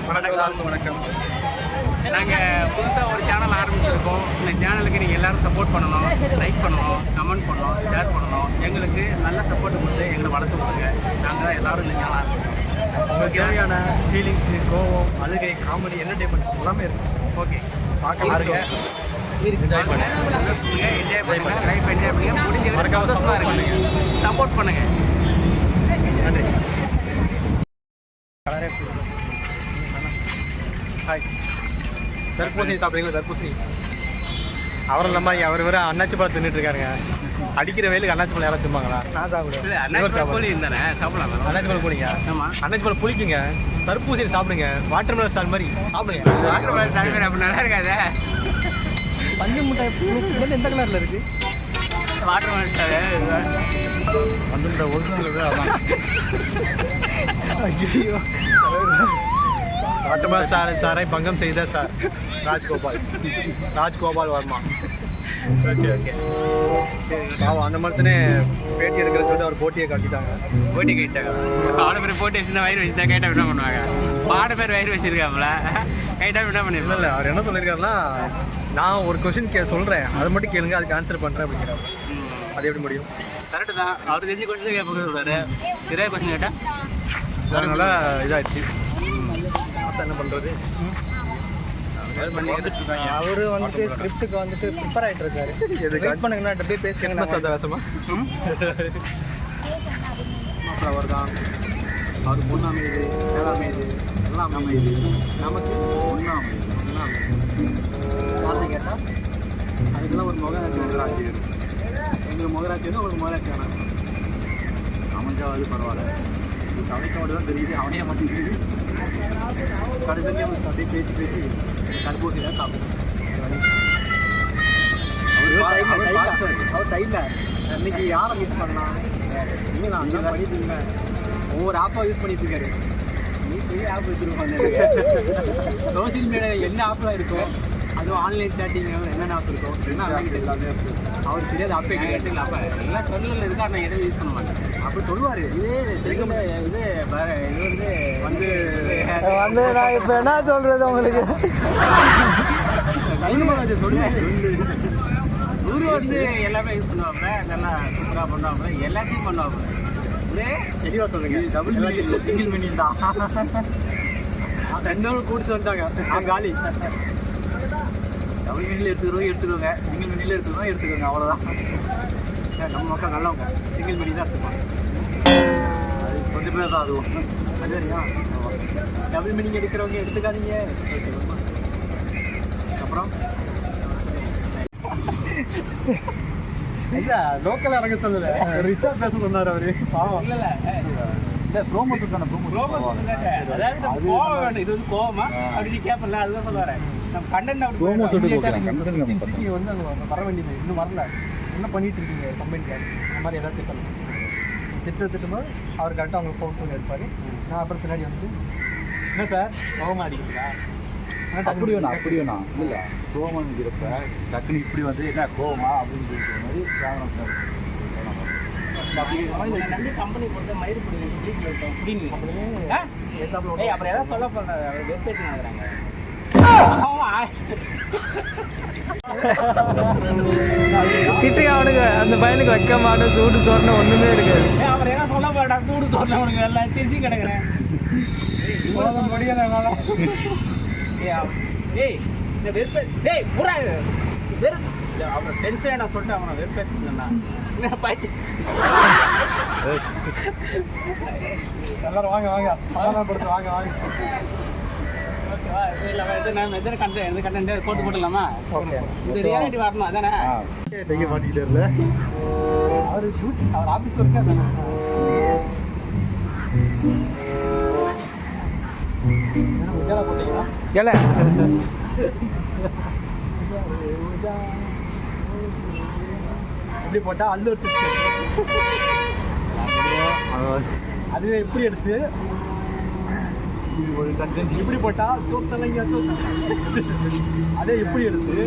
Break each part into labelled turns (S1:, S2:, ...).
S1: வணக்கம்.
S2: நாங்கள் புதுசாக ஒரு சேனல் ஆரம்பிச்சிருக்கோம். இந்த சேனலுக்கு நீங்கள் எல்லோரும் சப்போர்ட் பண்ணணும், லைக் பண்ணணும், கமெண்ட் பண்ணணும், ஷேர் பண்ணணும். எங்களுக்கு நல்ல சப்போர்ட் கொடுத்து எங்களை வளர்த்து கொடுங்க. நாங்கள் தான் எல்லோரும் இந்த சேனல் ஆரம்பிச்சிருக்கோம்.
S1: உங்களுக்கு தேவையான ஃபீலிங்ஸு, கோவம், அழுகை, காமெடி, என்டர்டைன்மெண்ட் எல்லாமே இருக்குது. ஓகே, பார்க்க பாருங்க, என்ஜாய் பண்ணுங்க,
S2: என்ஜாய் பண்ணுங்க, லைஃப் என்ஜாய் பண்ணுங்க. முடிஞ்ச
S1: மறக்காம
S2: சப்போர்ட் பண்ணுங்க.
S1: நன்றி. ஹாய். தர்பூசணி சாப்பிட்றீங்களா? தர்பூசணி அவரும் நம்ம அவர் வேறு அண்ணாச்சி பழம் தின்னுட்டு இருக்காருங்க. அடிக்கிற வெயிலுக்கு அண்ணாச்சி பழம் யாரும் திம்பாங்களா? நான் சாப்பிடுவேன். அண்ணாச்சி பழம் போனீங்க. அண்ணாச்சி பழம் புளிக்குங்க. தர்பூசணி சாப்பிடுங்க. வாட்டர் மெலன் ஸ்டால் மாதிரி சாப்பிடுங்க.
S2: வாட்டர் மெலன் ஸ்டால் மாதிரி அப்படி நல்லா இருக்காது.
S1: பஞ்சு முட்டாய் எந்த கலரில் இருக்குது?
S2: வாட்டர் மெலன் ஸ்டால்
S1: வந்து ஒரிஜினல் அதான். ஐயோ, வாட்டர் மெலன் ஸ்டாலின் சாரை பங்கம் செய்த sir Rajgopal Varma. Okay okay. பாவம் அந்த மனுஷனே பேட்டி எடுக்கிற சொல்லிட்டு அவர் போட்டியை காட்டிட்டாங்க.
S2: போட்டி கேட்டாங்க. பாட பேர் போட்டி வச்சுருந்தா வயிறு வச்சு தான் கைட்டாக என்ன பண்ணுவாங்க? பாட பேர் வயிறு வச்சுருக்காங்கள கைட்டாக என்ன பண்ணிருக்கோம்?
S1: இல்லை, அவர் என்ன சொல்லியிருக்காருன்னா, நான் ஒரு கொஸ்டின் சொல்கிறேன், அதை மட்டும் கேளுங்க, அதுக்கு ஆன்சர் பண்ணுறேன் அப்படிங்கிறாரு. அது எப்படி முடியும்?
S2: கரெக்டு தான். அவர் தெரிஞ்ச கொஸ்டின் கேட்க சொல்கிறாரு. நிறைய கொஸ்டின் கேட்டால்
S1: அதனால இதாகிடுச்சு. என்ன பண்ணுறது? அவரு வந்துட்டு ஸ்கிரிப்டுக்கு வந்துட்டு ப்ரிப்பேர் ஆகிட்டு இருக்காரு. வெயிட் பண்ணுங்கண்ணா, அப்படியே பேசுங்க. வேசமா அவர் தான். அவர் பொண்ணாமையுது, வேளாமையுது, எல்லாம் அமையுது. நமக்கு ஒன்றாமையுது. யாருன்னு கேட்டால் அதுக்கெல்லாம் ஒரு முகராட்சி வந்துடாச்சு. எங்களுக்கு முகராட்சி வந்து ஒரு முகராட்சி வேணாம். அமைஞ்சாவது பரவாயில்ல. சமைக்கோடு தான் தெரியுது, அவனே மட்டும் தெரியுது. கடைசி அப்படியே பேசி தடுப்பூசி தான் சாப்பிடுவோம். அவர் சைடில் இன்னைக்கு யாரை மிஸ் பண்ணலாம்? நீங்கள் நான் அங்கே பண்ணிட்டு இருந்தேன். ஒவ்வொரு ஆப்பாக யூஸ் பண்ணிட்டு இருக்காரு. நீ பெரிய ஆப் வச்சுருப்பாங்க. சோசியல் மீடியா என்ன ஆப்லாம் இருக்கும், அதுவும் ஆன்லைன் சேட்டிங் என்னென்ன ஆப் இருக்கும் என்ன அன்னைக்கு எல்லாமே அவர் தெரியாது. ஆப்பே எடுத்துக்கலாம். அப்போ எல்லாம் சொல்லல இருக்கா, நான் எதுவும் யூஸ் பண்ண மாட்டேன் அப்படி சொல்லுவார். இது வந்து நான் இப்போ என்ன சொல்கிறது உங்களுக்கு? சொல்லுவேன். இவரு வந்து எல்லாமே யூஸ் பண்ணுவாங்க. நல்லா சூப்பராக பண்ணுவாங்க. எல்லாத்தையும் பண்ணுவாங்க. தெளிவாக சொல்லுங்க. டபுள் சிங்கிள் மினிட் தான். 2 நாள் கூடிச்சு வந்துட்டாங்க. காலி. டபுள் மினியில் எடுத்துக்கோங்க. சிங்கிள் மினியில் எடுத்துக்கோங்க. அவ்வளோதான். நம்ம மக்கள் நல்லவங்க. சிங்கிள் மினி தான் எடுத்துப்பாங்க. அது கொஞ்சம் பேர் தான் அதுவும். அது சரியா? டபுள் மினிங் எடுக்கிறவங்க எடுத்துக்காதீங்க. அப்புறம் ஐயா லோக்கல் இறங்க சொல்லல, ரிச்சா பேச சொன்னார் அவரு. இல்லை ப்ரோமோ சுத்தான அதாவது கோவம் வேணும். இது வந்து கோவமா அப்படின்னு கேட்பல, அதுதான் சொல்ல வரேன். நம்ம கண்டென்ட் அப்படி ப்ரோமோ சுட்டு வந்து அங்கே வர வேண்டியது இன்னும் வரல. என்ன பண்ணிட்டு இருக்கீங்க கம்பெனிக்கு அந்த மாதிரி ஏதாவது திட்டம் திட்டும்போது அவர் கரெக்டாக அவங்க ஃபோன் பண்ணி எடுப்பார். நான் அப்புறம் பின்னாடி வந்து என்ன சார் கோவமா அடிக்கிறீங்களா? அப்படி வேணாம் இல்லை கோவம் இருக்கிறப்ப டக்குனு இப்படி வந்து என்ன கோவமா அப்படின்னு சொல்லிட்டு மாதிரி கம்பெனி போட்டு மயிறு பிடிக்கும் அப்புறம் ஏதாவது சொல்ல போறாங்க. வெப்சைட் ஆகுறாங்க. கிட்டே அவனுக்கு அந்த பையனுக்கு வைக்க மாட்டேன். சூடு தோரணை ஒண்ணுமே இருக்காது. அப்புறம் ஏதாவது சொல்ல போறா சூடு தோரணை அவனுக்கு எல்லாம் திருச்சி கிடக்குறேன். ஏய் இந்த வெறுப்பே டேய் பூரா அப்புறம் டென்ஷன் நான் சொல்லிட்டு அவனை வெறுப்பேற்றுனா எல்லாரும் வாங்க சமாதானப்படுத்து வாங்க ஓகேவா? இல்லை எத்தனை கண்டென்ட் எந்த கண்டென்ட் போட்டு போட்டுடலாமா? இது ரியாலிட்டி வரணும் அதானே? தைக்க மாட்டிக்கிட்டே இல்லை அவர் ஆஃபீஸ் ஒர்க்காக தானே. போட்டீங்களா? இப்படி போட்டால் அல்லூர் அதுவே எப்படி எடுத்து ஒரு கண்டென்ட் இப்படி போட்டால் சோத்தலைங்க அதே எப்படி எடுத்து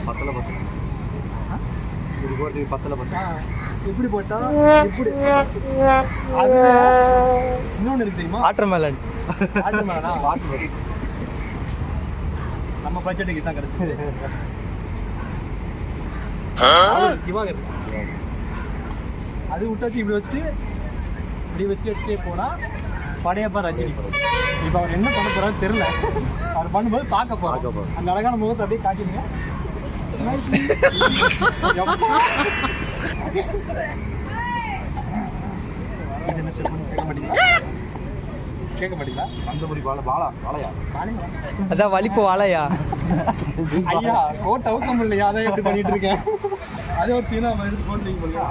S1: 10 இது போட்டு 10 இப்படி போட்டா இப்படி அது இன்னொன்று இருக்கு தெரியுமா? வாட்டர்மெலன். வாட்டர்மெலனா? வாட்டர் நம்ம பட்ஜெட்டுக்கு தான் கிடைச்சது. திவாகர் அது விட்டாச்சு. இப்படி வச்சுட்டு அடிச்சுட்டே போனா படையப்பா ரஜினி. இப்போ அவர் என்ன பண்ண போறாரு தெரியல. அவர் பண்ணும்போது பார்க்க போறோம். அந்த அழகான முகத்தை அப்படியே காட்டிடுங்க. கேட்க மாட்டீங்களா? மந்தபுரி வாழையா?
S3: அதான் வலிப்பு வாழையா?
S1: ஐயா கோட்டை அவுக்க முடியலையா? அதை எப்படி பண்ணிட்டு இருக்கேன். அதே ஒரு சீனா எடுத்து போட்டுருக்கீங்க.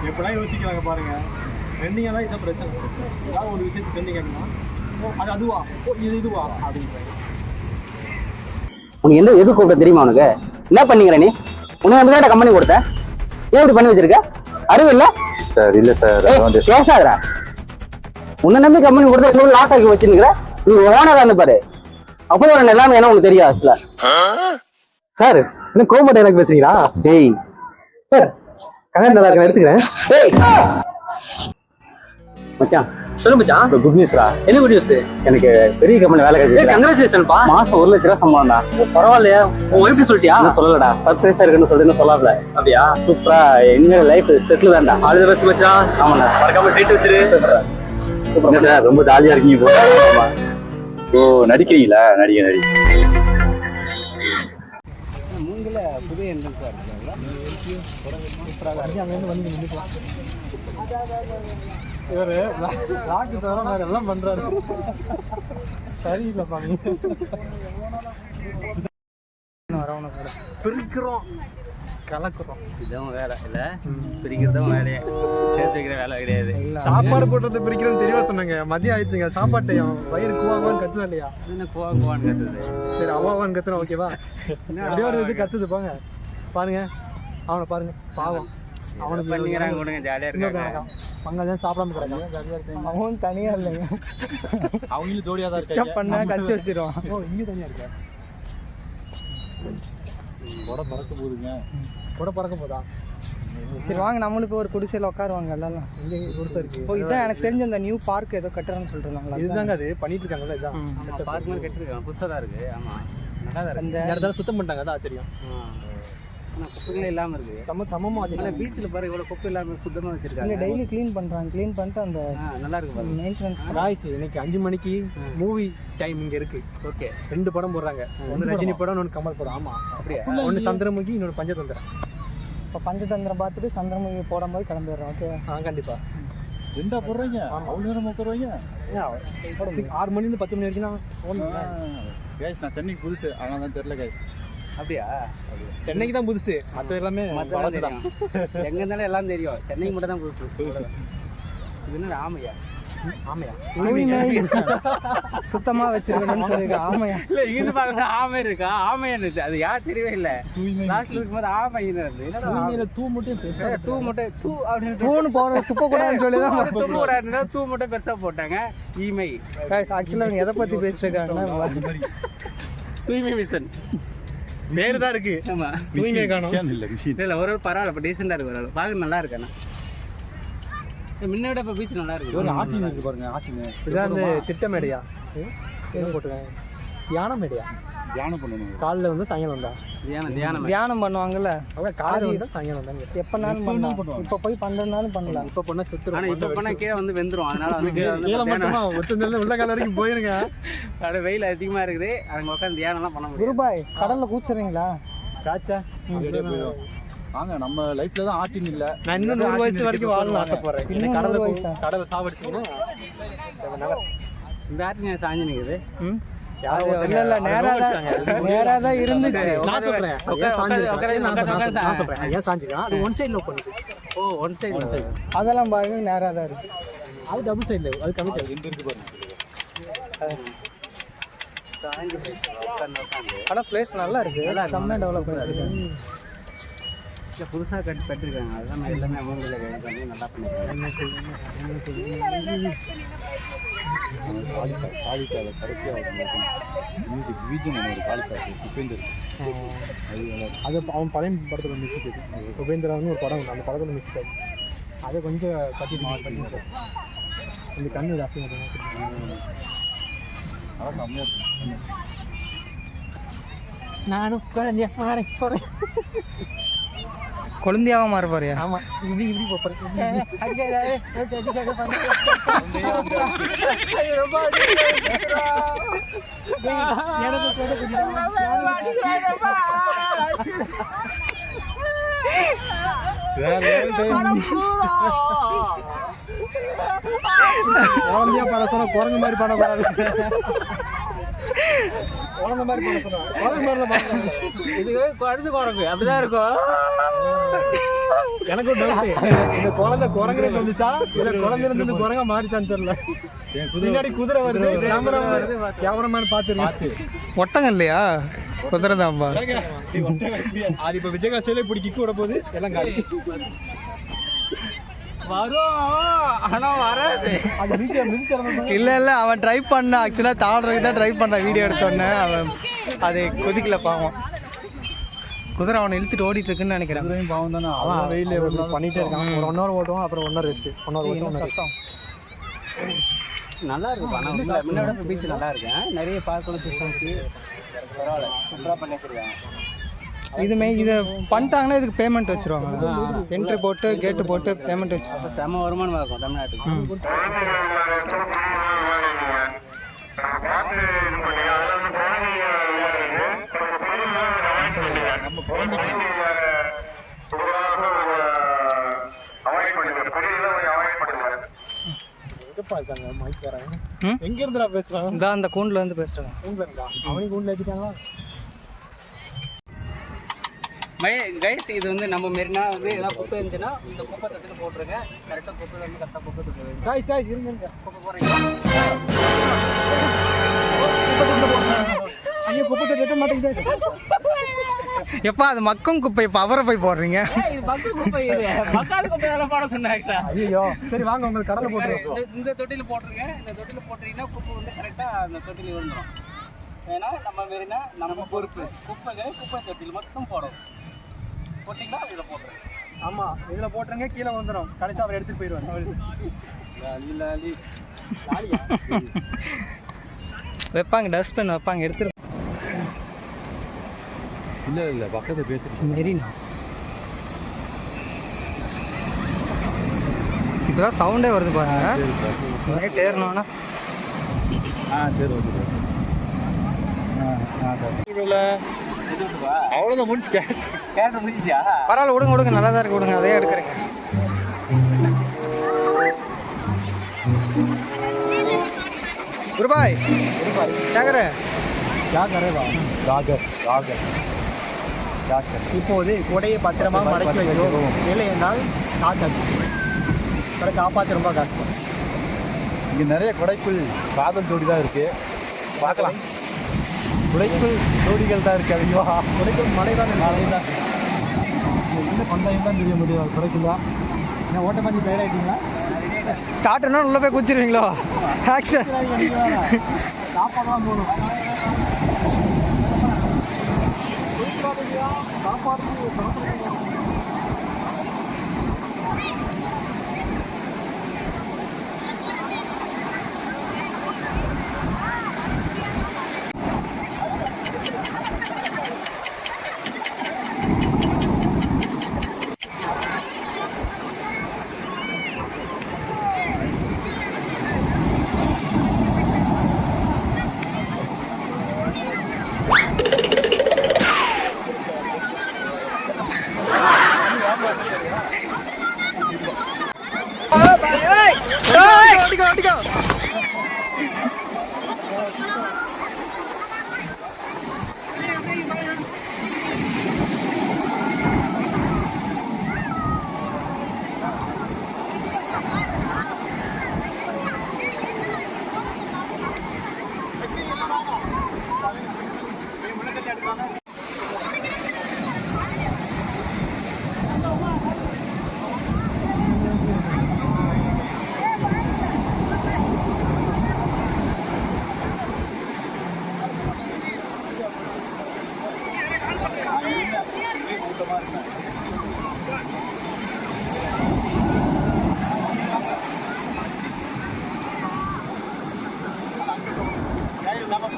S1: எப்படிலாம் யோசிக்கிறாங்க பாருங்க. ட்ரெண்டிங்காக இதான் பிரச்சனை. ஏதாவது ஒரு விஷயத்துக்கு ட்ரெண்டிங் அப்படின்னா அது அதுவா இதுவா அப்படின்றாங்க.
S3: உனக்கு எது கூப்பிட தெரியுமா? உனக்கு என்ன பண்ணீங்க நீ? உனக்கு அந்த தான் கம்பெனி கொடுத்த, ஏன் இப்படி பண்ணி வச்சிருக்க? அறிவு இல்ல
S4: சார்? இல்ல சார்,
S3: பேசாதடா. உன்னை நம்பி கம்பெனி கொடுத்தா எவ்வளவு லாஸ் ஆக்கி வச்சிருக்கிற. நீ ஓனரா இருந்து பாரு, அப்போ ஒரு எல்லாமே என்ன உனக்கு தெரியாது
S4: சார். என்ன கோபப்பட்ட எனக்கு பேசுறீங்களா?
S3: டேய்
S4: சார், கல்யாணம் நல்லா இருக்க எடுத்துக்கிறேன்.
S3: டேய் மச்சான் சொல்லு மச்சான்.
S4: குட் நியூஸ்ரா.
S3: என்ன குட் நியூஸ்?
S4: எனக்கு பெரிய கம்பெனி வேலை கிடைச்சிருக்கு.
S3: கங்க்ராச்சுலேஷன் பா.
S4: மாசம் 1 லட்ச ரூபா சம்பளம்டா.
S3: பரவாயில்லையா? உன் எப்படி சொல்லிட்டியா?
S4: இன்னும் சொல்லலடா, சர்ப்ரைஸா இருக்குன்னு சொல்லிட்டு சொல்லல.
S3: அப்படியா?
S4: சூப்பரா எங்க லைஃப் செட்டில் தான்டா.
S3: ஆல் தி பெஸ்ட் மச்சான்.
S4: ஆமாண்ணா,
S3: மறக்காம ட்ரீட் வச்சிரு.
S4: என்ன சார் ரொம்ப ஜாலியா இருக்கீங்க போல. ஓ நடிக்கிறீங்களா? நடிக
S2: மூங்கில புதிய என்ட்ரன்ஸாக இருக்குங்களா?
S1: இவரு ராக்கு தவிர வேற எல்லாம் பண்றாரு. சரியில்லைப்பா. பிரிக்கிறோம், கலக்குறோம்.
S2: இதுவும் வேலை இல்லை, பிரிக்கிறதும் வேலையே. சேர்த்து வைக்கிற வேலை கிடையாது.
S1: சாப்பாடு போட்டதை பிரிக்கிறோன்னு தெளிவா சொன்னாங்க. மதியம் ஆயிடுச்சுங்க. சாப்பாட்டை வயிறு குவான்னு கத்துதா இல்லையா?
S2: என்ன கோவான்னு கத்துது.
S1: சரி அவான்னு கத்துனா ஓகேவா? அப்படியே ஒரு இது கத்துது போங்க. பாருங்க அவனை பாருங்க, பாவம். அவனுக்கு
S2: பண்ணிக்கிறாங்க கொடுங்க, ஜாலியாக இருக்காங்க.
S1: பங்காளி சாப்பிடாம கிடக்காங்க, ஜாலியா இருக்காங்க.
S3: அவன் தனியா இல்லைங்க,
S1: அவங்களும் ஜோடியா தான்
S3: ஸ்டெப் பண்ணா கழிச்சு வச்சிருவான்.
S1: ஓ இங்க தனியா இருக்கா? கொடை பறக்க போகுதுங்க. கொடை பறக்க போதா?
S3: சரி வாங்க, நம்மளுக்கு ஒரு குடிசையில் உட்காருவாங்க எல்லாம்.
S1: இங்கே குடிசை இருக்கு.
S3: இப்போ இதான் எனக்கு தெரிஞ்ச அந்த நியூ பார்க் ஏதோ கட்டுறான்னு சொல்லிட்டு
S1: இதுதாங்க அது பண்ணிட்டு இருக்காங்கல்ல. இதான்
S2: பார்க் மாதிரி கட்டிருக்காங்க, புதுசாக தான் இருக்குது. ஆமாம், நல்லா தான் இருக்கு.
S3: அந்த
S1: இடத்துல சுத்தம் பண்ணிட்டாங்க, அதான் ஆச்சரியம்.
S2: ஆனால் குப்பைகளே இல்லாமல் இருக்குது.
S1: சமமாக
S2: ஆனால் பீச்சில் பாரு இவ்வளோ குப்பை இல்லாமல் சுத்தமாக வச்சிருக்காங்க.
S3: டெய்லி க்ளீன் பண்ணுறாங்க. க்ளீன் பண்ணிட்டு அந்த
S2: நல்லா இருக்கு பாருங்க.
S3: மெயின்டெனன்ஸ்.
S1: ராய்ஸ் இன்னைக்கு 5 மணிக்கு மூவி டைம் இங்கே இருக்கு.
S2: ஓகே,
S1: 2 படம் போடுறாங்க. ஒன்று ரஜினி படம், ஒன்று கமல் படம். ஆமாம்
S2: அப்படியா?
S1: ஒன்று சந்திரமுகி, இன்னொன்று பஞ்சதந்திரம்.
S3: இப்போ பஞ்சதந்திரம் பார்த்துட்டு சந்திரமுகி போடும்போது கிளம்பிடுறோம். ஓகே
S1: கண்டிப்பாக.
S4: 2 போடுறீங்க, அவ்வளோ நேரம் போடுறீங்க.
S1: 6 மணிலேருந்து 10 மணி வரைக்கும்
S4: கேஸ் நான் சென்னைக்கு புதுசு, அதனால தான் தெரியல கேஸ்.
S2: அப்படியா?
S1: சென்னைக்கு தான் புதுசு, மற்ற எல்லாமே பழசு தான்.
S2: எங்கே இருந்தாலும் எல்லாம் தெரியும், சென்னைக்கு மட்டும் தான் புதுசு. இது என்ன ஆமையா? ஆமையா?
S3: சுத்தமாக வச்சிருக்கணும்னு சொல்லியிருக்கேன். ஆமையா
S2: இல்லை, இங்கிருந்து பார்க்கணும் ஆமை இருக்கா? ஆமையானு அது யார் தெரியவே இல்லை. லாஸ்ட்ல இருக்கும்போது ஆமை
S1: தூ மட்டும்
S2: தூ மட்டும் தூ அப்படின்னு
S3: தூணு போகிற துப்ப கூடாதுன்னு சொல்லி தான்
S2: தூக்க கூடாதுன்னா தூ மட்டும் பெருசாக போட்டாங்க. ஈமை.
S3: ஆக்சுவலாக அவங்க எதை பற்றி பேசிருக்காங்கன்னா
S2: தூய்மை மிஷன்
S1: பேரு தான் இருக்கு.
S2: ஆமா,
S1: தூய்மை காணும்.
S2: இல்லை ஒரு பரவாயில்ல, இப்போ டீசெண்டாக இருக்கு. ஒரு பார்க்க நல்லா இருக்கேண்ணா. முன்ன விட இப்போ பீச் நல்லா இருக்கு.
S4: ஆட்டின் இருக்கு பாருங்க, ஆட்டின்.
S1: இதான் அந்த திட்டமேடையா? என்ன போட்டுருக்காங்க? தியான மேடையா?
S4: தியானம் பண்ணணும்.
S1: காலைல வந்து சாயங்காலம் தான்
S3: தியானம் பண்ணுவாங்கல்ல.
S1: அவங்க காலையில் வந்து சாயங்காலம் தான்.
S3: எப்போனாலும் பண்ணலாம். இப்போ போய் பண்ணுறதுனாலும் பண்ணலாம்.
S1: இப்போ பண்ணால் செத்துரும்.
S2: ஆனால் இப்போ பண்ணால் கீழே வந்து வெந்துடும். அதனால வந்து
S1: கீழே மட்டுமா ஒருத்தர் உள்ள கால வரைக்கும் போயிருங்க.
S2: அப்படியே வெயில் அதிகமாக இருக்குது, அங்கே உட்காந்து தியானம்லாம் பண்ண முடியும்.
S3: குருபாய் கடலில் கூச்சுறீங்களா?
S1: சாச்சா
S4: வாங்க, நம்ம லைஃப்ல தான் ஆட்டின் இல்லை.
S1: நான் இன்னும் 100 வயசு வரைக்கும் வாழணும்னு ஆசைப்படுறேன்.
S3: இன்னும் 100 வயசா?
S1: கடலை சாவடிச்சிங்கன்னா
S2: இந்த ஆட்டிங்க சாஞ்சு நிற்குது.
S3: இல்ல நேரா தான் இருந்துச்சு.
S1: நான் சொல்றேன் ஏன் சாஞ்சிருக்கேன். அது ஒன் சைட்ல பண்ணுது.
S2: ஓ, ஒன் சைடு.
S3: அதெல்லாம் பாருங்க, நேரா தான் இருக்கு.
S1: அது டபுள் சைடுல, அது கமிட்
S4: இருக்கு பாருங்க.
S3: ஆனா பிளேஸ் நல்லா இருக்கு, செம்ம டெவலப் பண்ணிருக்கு. புதுசாக கட்டிருக்காங்க, அதுதான் எல்லாமே அமௌண்ட்டில் பண்ணி நல்லா பண்ணிருக்காங்க.
S1: அது அவன் பழைய படத்தில் மிக்ஸ் சுபேந்திரான்னு ஒரு படம் உண்டு, அந்த படத்தில் மிக்ஸ் ஆகி அதை கொஞ்சம் கட்டி பண்ணிட்டு இந்த கண்ணு ஜாஸ்தி நானும் குழந்தையா மாற போகிறேன்.
S5: குழந்தையாக மாற போறியா?
S1: ஆமாம், இப்படி இப்படி போகிறேன். குழந்தையா பாட சொன்னா குரங்கு மாதிரி பாடக்கூடாது. குழந்தை மாதிரி பாட சொன்னா குரங்கு மாதிரி பாட.
S3: இது குழந்தை குரங்கு அப்படிதான் இருக்கும்.
S1: எனக்கு டவுட், இந்த குழந்தை குரங்கு வந்துச்சா இல்ல குழந்தை இருந்து குரங்கா மாறிச்சான்னு தெரியல. பின்னாடி குதிரை வருது, கேமராமேன் பார்த்து
S5: ஒட்டகம் இல்லையா? குதிரை தான்பா.
S1: அது இப்ப விஜயகாட்சியில இப்படி கிக்கு விட போகுது, எல்லாம் காலி
S3: வரும். ஆனா வராது.
S1: அது மிதிச்சு
S5: இல்லை இல்லை, அவன் ட்ரை பண்ண ஆக்சுவலாக தாழ்றதுக்கு தான் ட்ரை பண்ணான். வீடியோ எடுத்தோடனே அவன் அது கொதிக்கல பாவம். குதிரை அவனை இழுத்துட்டு ஓடிட்டு இருக்குன்னு நினைக்கிறேன்.
S1: பாவம் தானே, அவன் வெயிலே பண்ணிட்டே இருக்கான். ஒரு 1 hour ஓட்டுவோம், அப்புறம் 1 hour ரெஸ்ட், 1 hour ஓட்டுவோம்.
S3: நல்லா இருக்கு. ஆனால் முன்னோட பீச் நல்லா இருக்கு. நிறைய பார்க்கணும், சிஸ்டம்ஸு பரவாயில்ல, சூப்பராக பண்ணி வச்சிருக்காங்க.
S5: இதுமே இதை பண்ணிட்டாங்கன்னா இதுக்கு பேமெண்ட் வச்சுருவாங்க. என்ட்ரி போட்டு கேட்டு போட்டு பேமெண்ட் வச்சுருவாங்க.
S3: செம வருமானமாக இருக்கும் தமிழ்நாட்டுக்கு.
S1: எங்க இருந்துடா பேசுறாங்க?
S5: இந்த அந்த கூண்டில் வந்து பேசுகிறாங்க.
S1: அவனுக்கு கூண்டில் ஏற்றிட்டாங்களா?
S3: கைஸ், இது வந்து நம்ம மெரினா வந்து ஏதாவது குப்பை இருந்துச்சுன்னா இந்த குப்பை தட்டில் போட்டுருங்க. கரெக்டாக குப்பை வந்து கரெக்டாக குப்பை தட்டு
S1: காய்ஸ் காய்ஸ் இருங்க,
S3: குப்பை போடுறீங்க.
S1: ஐயோ குப்பை தட்டு எட்ட மாட்டேங்குது.
S5: எப்பா அது மக்கும் குப்பை, இப்போ அவரை போய் போடுறீங்க.
S3: இது பக்கம் குப்பை, இது மக்காத குப்பை எல்லாம் போட சொன்னாங்க.
S1: ஐயோ சரி வாங்க, உங்களுக்கு கடலை போட்டுருவோம்.
S3: இந்த தொட்டியில் போட்டுருங்க. இந்த தொட்டியில் போட்டுறீங்கன்னா குப்பை வந்து கரெக்டாக அந்த தொட்டியில் விழுந்துடும். ஏன்னா நம்ம மெரினா நம்ம பொறுப்பு. குப்பை தொட்டியில் மட்டும் போடும். போட்டிங்கன்னா இதில் போட்டுருங்க.
S1: ஆமாம், இதில் போட்டுருங்க, கீழே வந்துடும். கடைசி அவர் எடுத்துகிட்டு போயிடுவார்.
S5: வைப்பாங்க, டஸ்ட்பின் வைப்பாங்க, எடுத்துரு.
S1: இல்லை பக்கத்தில் பேசுகிறேன்.
S5: மெரினா இப்போதான் சவுண்டே வருது பாருங்க. நைட் ஏறணும்னா
S1: சரி ஓகே. அவ்வளோதான் முடிச்சு
S3: கேரக்டர் முடிச்சிச்சா?
S5: பரவாயில்ல, விடுங்க நல்லா தான் இருக்கு, விடுங்க, அதே எடுக்கிறேங்க. குருபாய் கேட்குறேன்.
S1: இப்போது கொடையை பத்திரமா மடக்கி வைக்கிறோம். இல்லை என்றால் காத்தாச்சு. கடை காப்பாற்ற ரொம்ப கஷ்டம். இங்கே நிறைய கொடைக்குள் காதல் ஜோடி தான் இருக்கு, பார்க்கலாம். குடைக்குள் ஜோடிகள் தான் இருக்கு. ஐயோ, குடைக்குள் மழை தான் என்ன பந்தாயம் தான் தெரிய முடியும். குடைக்குள் தான் என்ன ஓட்ட மாதிரி தயாராகிட்டீங்களா?
S5: ஸ்டார்டர்னா உள்ள போய் குச்சிருவீங்களோ? ஆக்ஷன்
S1: சாப்பாடுலாம் போகணும். சாப்பாடு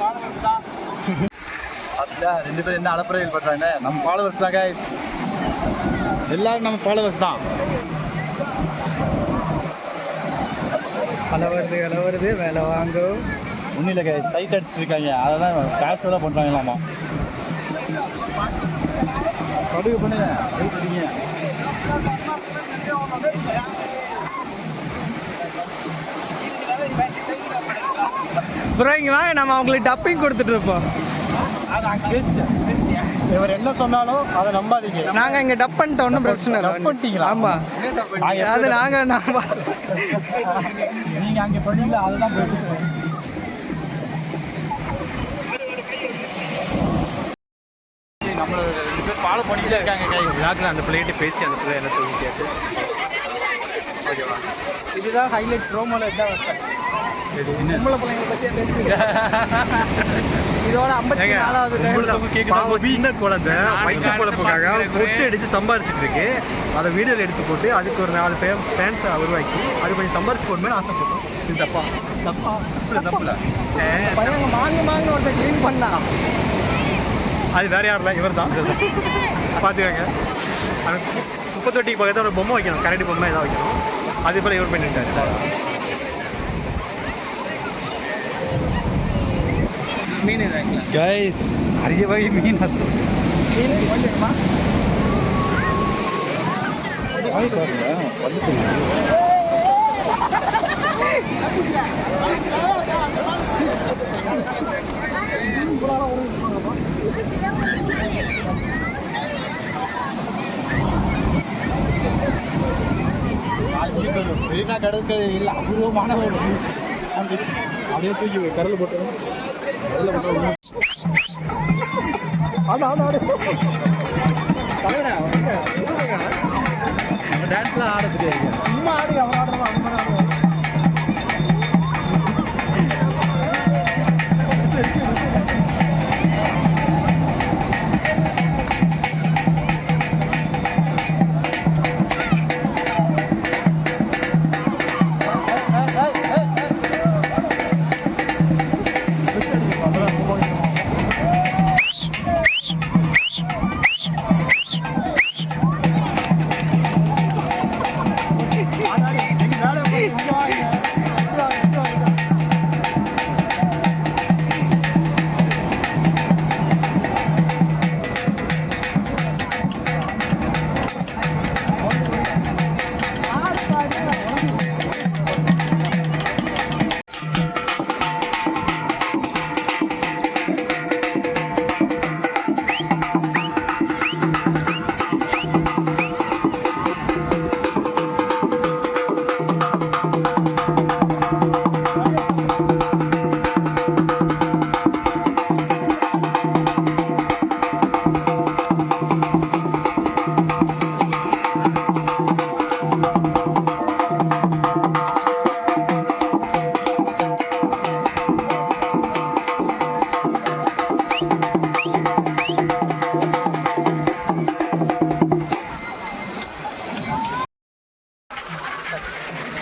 S1: ஃபாலோவர்ஸ் தான். அப்படியா 2 பேரும் என்ன அலப்பறைகள் பண்றாங்க? நம்ம ஃபாலோவர்ஸ் தான் guys. எல்லாரும் நம்ம ஃபாலோவர்ஸ் தான்.
S5: அலை வருது வேலை வாங்கு.
S1: ஒன்றும் இல்லை guys, சைட் அடிச்சுட்டு இருக்காங்க. அதை தான் கேஷ்வலாக பண்ணுறாங்களாமா. படுகு பண்ணுங்க, சைட் அடிங்க.
S5: ப்ரோ இங்கே வாங்க, நம்ம அவங்களுக்கு டப்பிங் கொடுத்துட்டு இருப்போம்.
S1: இவர் என்ன சொன்னாலும் அதை நம்பாதீங்க.
S5: நாங்கள் இங்கே டப் பண்ணிட்டோம், ஒன்றும் பிரச்சனை இல்லை.
S1: டப் பண்ணிட்டீங்களா?
S5: ஆமாம், அது நாங்கள்
S1: நீங்கள் அங்கே பண்ணீங்களா? அதுதான் பிரச்சனை. நம்மள 2 பேர் ஃபாலோ பண்ணிக்கிட்டே இருக்காங்க guys.
S5: விளாக்ல அந்த பிள்ளைகிட்ட பேசி அந்த பிள்ளை என்ன சொல்லி கேட்டு ஓகேவா? இதுதான் ஹைலைட். ப்ரோமோல இதான் வைப்பேன். பொம்பளை பிள்ளைங்களை பற்றியே பேசுங்க. இதோட 54வது சின்ன குழந்தை வயிற்று குழப்புக்காக பொட்டு அடித்து சம்பாரிச்சிட்டு இருக்கு. அதை வீடியோவில் எடுத்து போட்டு அதுக்கு ஒரு 4 ஃபேன்ஸை உருவாக்கி அது கொஞ்சம் சம்பாரிச்சு போடணும்னு ஆசைப்பட்டோம். இது தப்பா?
S1: தப்புல
S5: பையன் மாங்க ஒருத்தர் க்ளீன் பண்ணா. அது வேற யாரும் இல்லை, இவர் தான். பார்த்துக்கோங்க. அது 38 பக்கத்தில் ஒரு பொம்மை வைக்கணும், கரடி பொம்மை ஏதாவது வைக்கணும். அது போல் இவர் பண்ணிட்டாரு.
S3: மீன்
S1: guys, அரிய வகை மீன். பெரிய கடற்கரை இல்லை, அபூர்வமான ஒரு அப்படியே தூக்கி கடலில் போட்டு டான்ஸ்லாம் ஆட தெரியாது. சும்மா ஆடு, அவன் ஆடுறவன் அவன் ஆடுவான்.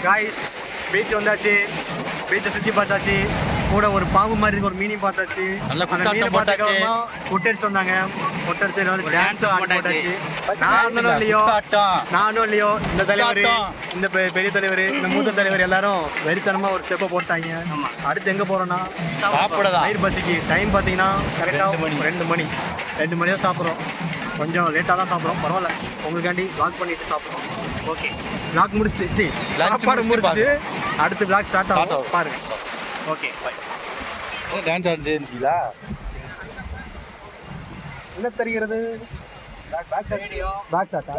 S5: காய்ஸ், பீச் வந்தாச்சு. பீச்சை சுற்றி பார்த்தாச்சு. கூட ஒரு பாம்பு மாதிரி இருக்கு, ஒரு மீனி பார்த்தாச்சு.
S1: நல்ல
S5: அந்த மீனை பார்த்துக்கப்புறமா கொட்டடிச்சு வந்தாங்க. கொட்டடிச்சு டான்ஸ் போட்டாச்சு. நானும் இல்லையோ இந்த தலைவர், இந்த பெரிய தலைவர், இந்த மூத்த தலைவர் எல்லாரும் வெறித்தனமா ஒரு ஸ்டெப்பை போட்டாங்க. அடுத்து எங்க போறோம்னா
S1: சாப்பிடலாம்.
S5: வயிறு பசிக்கு. டைம் பார்த்தீங்கன்னா கரெக்டாக 2 மணி. 2 மணி தான் சாப்பிட்றோம். கொஞ்சம் லேட்டாக தான் சாப்பிட்றோம், பரவாயில்ல. உங்களுக்காண்டி வ்ளாக் பண்ணிட்டு சாப்பிட்றோம். ஓகே, வ்ளாக் முடிச்சுட்டு சாப்பாடு முடிச்சுட்டு அடுத்து வ்ளாக் ஸ்டார்ட் ஆகும், பாருங்க. Okay, bye.
S1: டான்ஸ் ஆடுறீங்களா?
S5: என்ன தெரிகிறது? Back shot.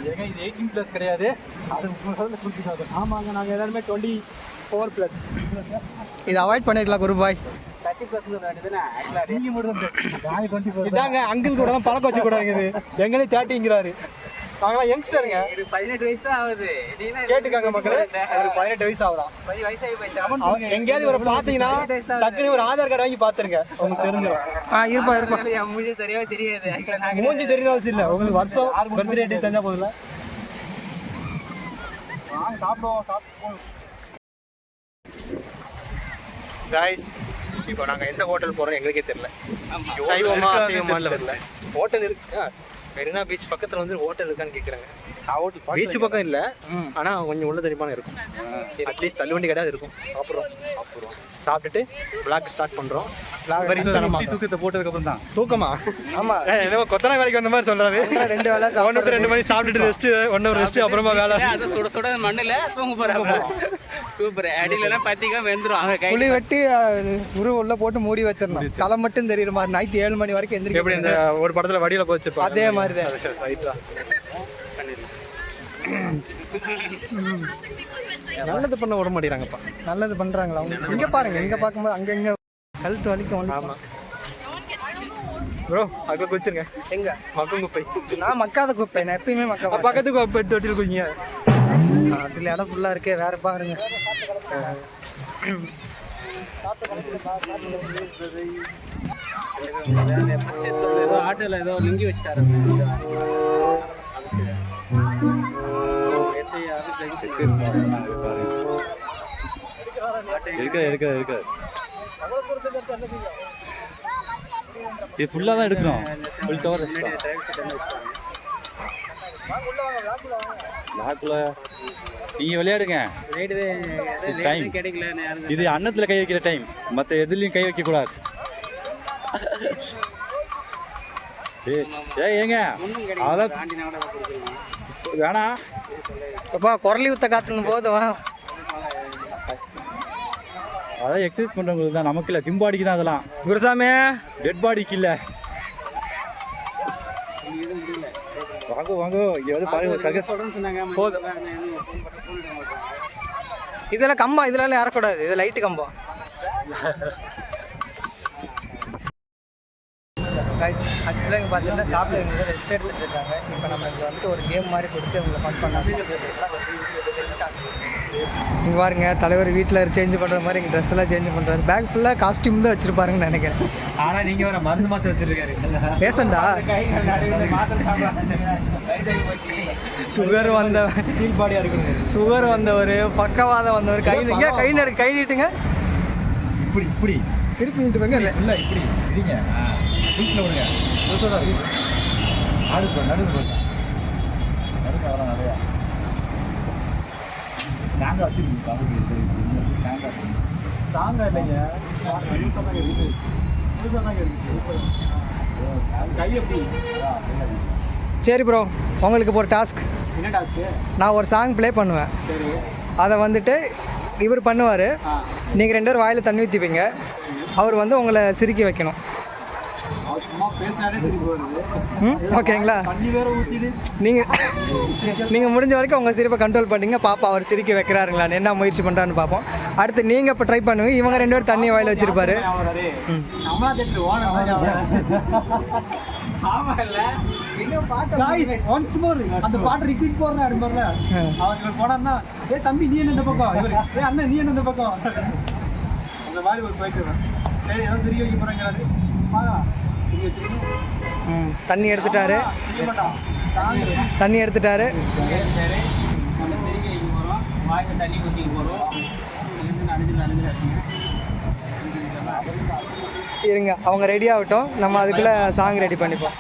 S1: ஏங்க இது 18+ கிடையாது, அது
S5: ஆமாங்க, நாங்கள் எல்லாருமே 24+. இதை அவாய்ட் பண்ணிடலாம் குருபாய்.
S3: 30+
S1: நீங்க மட்டும்
S5: இதாங்க அங்கிள் கூட பழக்க வச்சு கூடாது. எங்களே 30ங்கிறாரு. நாங்களாம் யங்ஸ்டருங்க.
S3: 18 வயசு தான் ஆகுது.
S5: கேட்டுக்காங்க மக்களே, ஒரு 18 வயசு ஆகுதான்.
S3: 10 வயசாகி போயிடுச்சு.
S5: அவங்க எங்கேயாவது இவரை பார்த்தீங்கன்னா டக்குனு ஒரு ஆதார் கார்டு வாங்கி பார்த்துருங்க, உங்களுக்கு தெரிஞ்சிடும். இருப்பா.
S3: என் மூஞ்சி சரியாவே தெரியாது.
S5: மூஞ்சி தெரியல அவசியம் இல்லை, உங்களுக்கு வருஷம் பர்த்டே டேட் தெரிஞ்சா போதும்ல. காய்ஸ் இப்போ நாங்கள் எந்த ஹோட்டல் போகிறோம் எங்களுக்கே தெரியல. சைவமா அசைவமான்னு தெரியல. ஹோட்டல் இருக்கு, மெரினா பீச் பக்கத்தில் வந்து ஹோட்டல் இருக்கான்னு கேட்குறாங்க. பீச் பக்கம் இல்லை, ஆனால் கொஞ்சம் உள்ள தெரியுமான இருக்கும். அட்லீஸ்ட் தள்ளுவண்டி கிடையாது இருக்கும். சாப்பிட்டுட்டு விளாக் ஸ்டார்ட் பண்ணுறோம்.
S1: தூக்கத்தை போட்டதுக்கப்புறம் தான்
S5: தூக்கமா? ஆமாம், என்ன கொத்தனா வேலைக்கு வந்த மாதிரி சொல்கிறாரு. 2 வேலை 1 மணி சாப்பிட்டுட்டு ரெஸ்ட்டு, 1 hour ரெஸ்ட்டு, அப்புறமா வேலை.
S3: அது சுட சுட மண்ணில் தூங்க போகிறாங்க. சூப்பர். அடியிலலாம் பார்த்தீங்கன்னா வெந்துடும். அங்கே கை
S5: புளி வெட்டி உள்ள போட்டு மூடி வச்சிடணும். தலை மட்டும் தெரியுற மாதிரி. நைட்டு 7 மணி வரைக்கும் எந்திரிக்க. எப்படி இந்த ஒரு படத்தில் வடியில் போச்சு அதே மாதிரி தான். நல்லது பண்ண விட மாட்டேங்கிறாங்கப்பா. நல்லது பண்றாங்களா அவங்க? இங்க பாருங்க, இங்க பார்க்கும்போது அங்க இங்க கழுத்து வலிக்கும். ஆமா ப்ரோ, அங்க குச்சிருங்க. எங்க? மக்கும் குப்பை. நான் மக்காத குப்பை, நான் எப்பயுமே மக்கா. பக்கத்து குப்பை தொட்டில் குஞ்சிங்க. அதுல இடம் ஃபுல்லா இருக்கே, வேற பாருங்க.
S3: ஆட்டோல ஏதோ லிங்கி வச்சுட்டாரு.
S1: இருக்காது. இது ஃபுல்லாக தான் எடுக்கணும். ஃபுல் கவர் நீங்கள் விளையாடுங்க.
S3: கிடைக்கல.
S1: இது அன்னத்தில் கை வைக்கிற டைம், மற்ற எதுலையும் கை வைக்கக்கூடாது. ஏங்க அதான் வேணாம்.
S5: அப்பா குரலி ஊத்த காத்துன்னு போதும்.
S1: அதான் எக்ஸசைஸ் பண்ணுறவங்களுக்கு தான், நமக்கு இல்லை. ஜிம் பாடிக்கு தான் அதெல்லாம்.
S5: குருசாமி
S1: டெட் பாடிக்கு இல்லை. வாங்க இங்கே வந்து பாருங்க.
S5: இதெல்லாம் கம்பம், இதெல்லாம் ஏறக்கூடாது. இது லைட்டு கம்பம். கைஸ், ஆக்சுவலாக இங்கே பார்த்தீங்கன்னா சாப்பிட்டு ரெஸ்ட் எடுத்துகிட்டு இருக்காங்க. இப்போ நம்ம இங்கே வந்துட்டு ஒரு கேம் மாதிரி கொடுத்து உங்களை ஃபன் பண்ணாங்க. இங்கே பாருங்க, தலைவர் வீட்டில் சேஞ்ச் பண்ணுற மாதிரி இங்கே ட்ரெஸ் எல்லாம் சேஞ்ச் பண்ணுறாரு. பேக் ஃபுல்லாக காஸ்டியூம் தான் வச்சுருப்பாருங்கன்னு நினைக்கிறேன்.
S1: ஆனால் நீங்கள் வேறு மருந்து மாற்ற வச்சுருக்காரு.
S5: பேசண்டா சுகர் வந்த
S1: ஃபீல் பாடியாக இருக்குங்க.
S5: சுகர் வந்தவர், பக்கவாதம் வந்தவர். கை நீட்டுங்க.
S1: இப்படி
S5: திருப்பி நீட்டு வைங்க.
S1: இல்லை இப்படி இருங்க. வீட்டில் விடுங்க. நடுவு வரலாம் நிறையா. ஸ்டாண்டாக வச்சுருக்கீங்க. ஸ்டாண்டாக இல்லைங்க, கை எப்படி?
S5: சரி ப்ரோ, உங்களுக்கு இப்போ ஒரு டாஸ்க்.
S1: என்ன டாஸ்க்கு?
S5: நான் ஒரு சாங் ப்ளே பண்ணுவேன்.
S1: சரி,
S5: அதை வந்துட்டு இவர் பண்ணுவார். நீங்கள் 2 பேரும் வாயில் தண்ணி ஊற்றிப்பீங்க. அவர் வந்து உங்களை சிரிக்க வைக்கணும்.
S1: சும்மா பேசினாலே சரி போகுது.
S5: ஓகேங்களா?
S1: தண்ணி வேற ஊற்றிடு.
S5: நீங்கள் முடிஞ்ச வரைக்கும் உங்கள் சிரிப்பை கண்ட்ரோல் பண்ணிங்க. பாப்பா அவர் சிரிக்க வைக்கிறாருங்களான்னு, என்ன முயற்சி பண்ணுறான்னு பார்ப்போம். அடுத்து நீங்கள் இப்போ ட்ரை பண்ணுவீங்க. இவங்க 2 பேரும் தண்ணி வாயில் வச்சுருப்பாரு.
S1: அந்த பாட்டு ரிப்பீட் போடுறேன். அது மாதிரில அவங்க போனான்னா, தம்பி நீ என்ன இந்த பக்கம், அண்ணன் நீ என்ன இந்த பக்கம், அந்த மாதிரி ஒரு போயிட்டு. சரி, ஏதோ சிரிக்க வைக்க போறாங்க.
S5: தண்ணி எடுத்துட்டாரு.
S3: தண்ணி ஊற்றிக்கு போகிறோம்.
S5: இருங்க, அவங்க ரெடி ஆகட்டும். நம்ம அதுக்குள்ளே சாங் ரெடி பண்ணிப்போம்.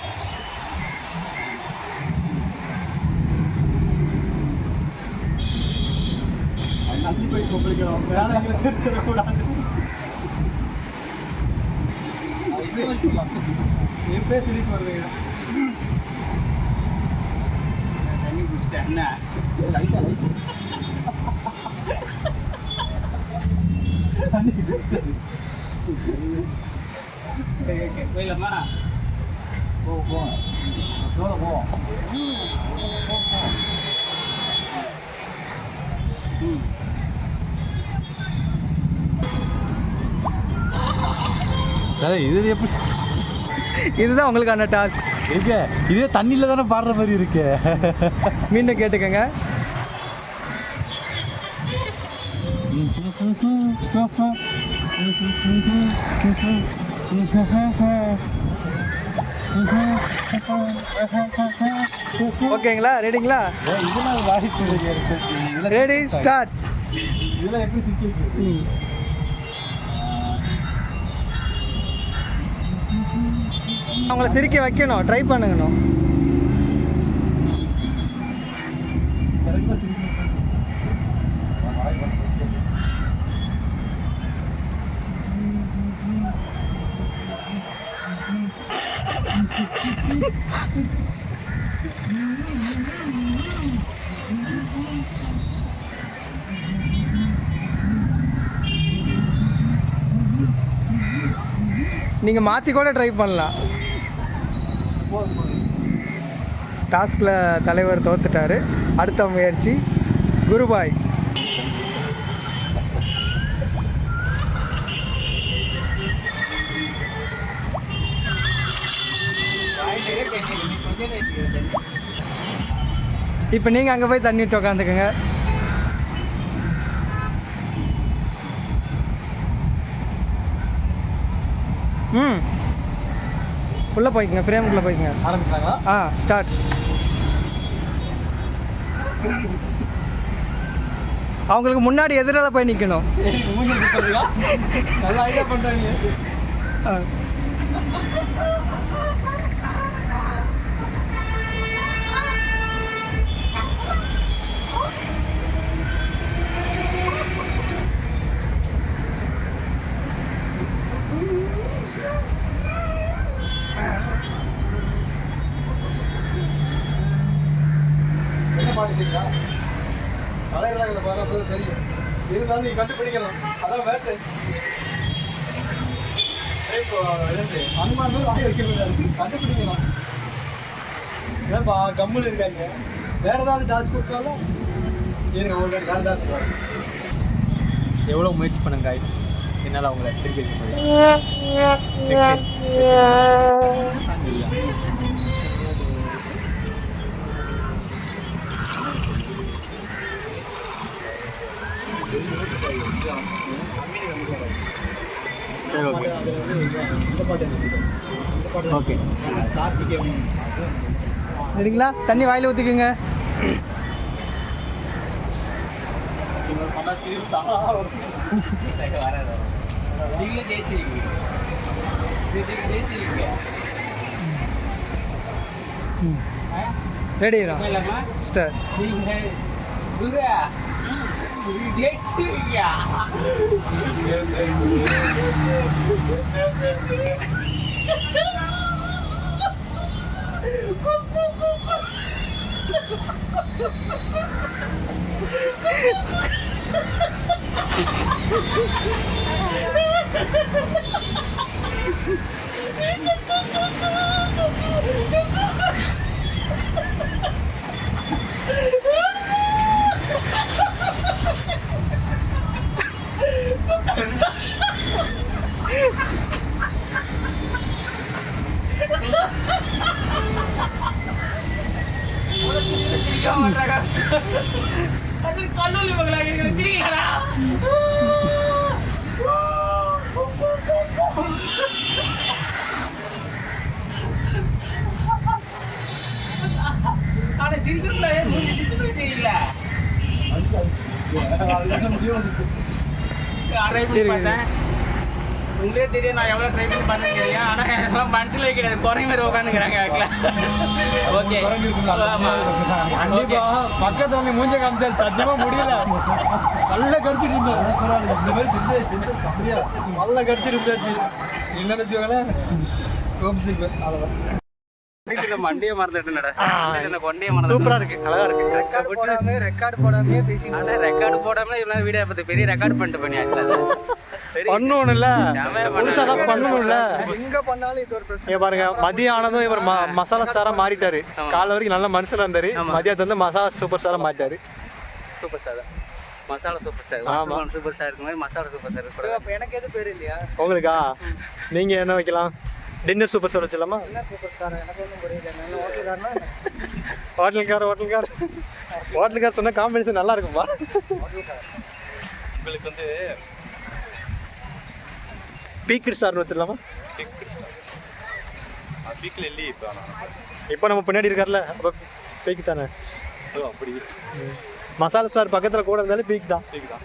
S3: தண்ணி குடிச்சிட்டேன். போயிடலாமா? போவோம்.
S1: இது எப்படி?
S5: இதுதான் உங்களுக்கான டாஸ்க்.
S1: இருக்கு, இதே தண்ணியில் தானே பாடுற மாதிரி இருக்கு.
S5: மீண்டும் கேட்டுக்கங்க. ஓகேங்களா? ரெடிங்களா?
S1: இதெல்லாம் வாய்ப்பு இருக்கு.
S5: Ready start.
S1: இதெல்லாம் எப்படி சிக்கிட்டு
S5: அவங்கள சிரிக்க வைக்கணும், ட்ரை பண்ணுங்கணும்.
S1: கரெக்டாக சிரிக்க
S5: நீங்கள் மாற்றி கூட ட்ரை பண்ணலாம். டாஸ்கில் தலைவர் தோத்துட்டாரு. அடுத்த முயற்சி குருபாய். இப்போ நீங்கள் அங்கே போய் தண்ணி விட்டு உட்காந்துக்குங்க. உள்ளே போய்க்குங்க, ஃப்ரேமுக்குள்ளே போய்க்குங்க.
S1: ஆரம்பிக்கிறாங்களா?
S5: ஸ்டார்ட். அவங்களுக்கு முன்னாடி எதிரால போய் நிற்கணும்.
S1: நல்லா ஐடியா பண்ணுறாங்க. பார்த்துட்டீங்களா? தலைவராக பாருறது தெரியும். இருந்தாலும் நீ கண்டுபிடிக்கலாம். அதான் வேட்டை. இப்போ அனுமான் அப்படியே வைக்கிறது கண்டுபிடிக்கலாம். ஏன்பா கம்முன்னு இருக்காங்க. வேற ஏதாவது டாஸ்க் கொடுத்தாலும் இருங்க, ஒரு வேறு டாஸ்க் வரும். எவ்வளோ முயற்சி பண்ணுங்க காய்ஸ், என்னால் அவங்கள சிரிக்க வைக்க முடியும். சரி, ஓகே. இந்த பாட்டு ஓகே.
S5: சரிங்களா? தண்ணி வாயில் ஊற்றிக்குங்க. Ready star.
S3: கல்லூரி மகளாக திரிகிறா. ஆனா சிரிக்கல, சிரிச்சுமே தெரியல. பார்த்தேன், உங்களே தெரியும் நான் எவ்வளோ ட்ரை பண்ணி பார்த்தேன்னு தெரியும். ஆனால் எல்லாம் மனசில் கிடையாது, குறை மாதிரி உட்காந்துக்கிறாங்க. ஓகே,
S1: கண்டிப்பா பக்கத்துல வந்து மூஞ்ச காமிச்சா சத்தியமா முடியல. நல்லா கடிச்சிட்டு இருந்தோம். இந்த மாதிரி செஞ்சு நல்லா கடிச்சிட்டு இருந்தாச்சு. இல்லைன்னு வச்சுக்கோங்களேன்,
S2: மண்டியை மறந்துட்டேன். கொண்டையை மறந்து.
S5: சூப்பரா இருக்கு, அழகா இருக்கு. ரெக்கார்டு போடாமே பேசி,
S2: ரெக்கார்டு போடாம இவ்வளவு வீடியோ பத்தி பெரிய ரெக்கார்ட் பண்ணிட்டு பண்ணியாச்சு.
S5: பண்ணணும்ல, புதுசாதான் பண்ணணும்ல.
S1: எங்க பண்ணாலும் இது ஒரு பிரச்சனை.
S5: இங்க பாருங்க, மதியம் ஆனதும் இவர் மசாலா ஸ்டாரா மாறிட்டாரு. காலை வரைக்கும் நல்ல மனுஷனா இருந்தாரு, மதியத்துல இருந்து மசாலா சூப்பர் ஸ்டாரா மாறிட்டாரு.
S2: Super star, masala super star.
S5: ஆமா,
S2: சூப்பர் ஸ்டார் இருக்கு மாதிரி மசாலா சூப்பர் ஸ்டார் இருக்கு.
S1: அப்ப எனக்கு எது பேர் இல்லையா
S5: உங்களுக்கா? நீங்க என்ன வைக்கலாம்? டின்னர் சூப்பர் ஸ்டார் வச்சிடலாமா?
S1: என்ன சூப்பர் ஸ்டார் எனக்கு ஒன்றும் புரியல. நல்ல ஹோட்டல்காரனா?
S5: ஹோட்டல்கார் சொன்னா காம்பினேஷன் நல்லா இருக்கும்பா.
S1: உங்களுக்கு வந்து
S5: பீக்கர் ஸ்டார் வச்சிடலாமா?
S1: பீக்கில் இல்லை இப்போ.
S6: இப்போ நம்ம பின்னாடி இருக்கார்ல அப்போ பீக் தானே.
S1: அப்படி
S6: மசாலா ஸ்டார் பக்கத்தில் கூட இருந்தாலும் பீக் தான்.
S1: பீக் தான்.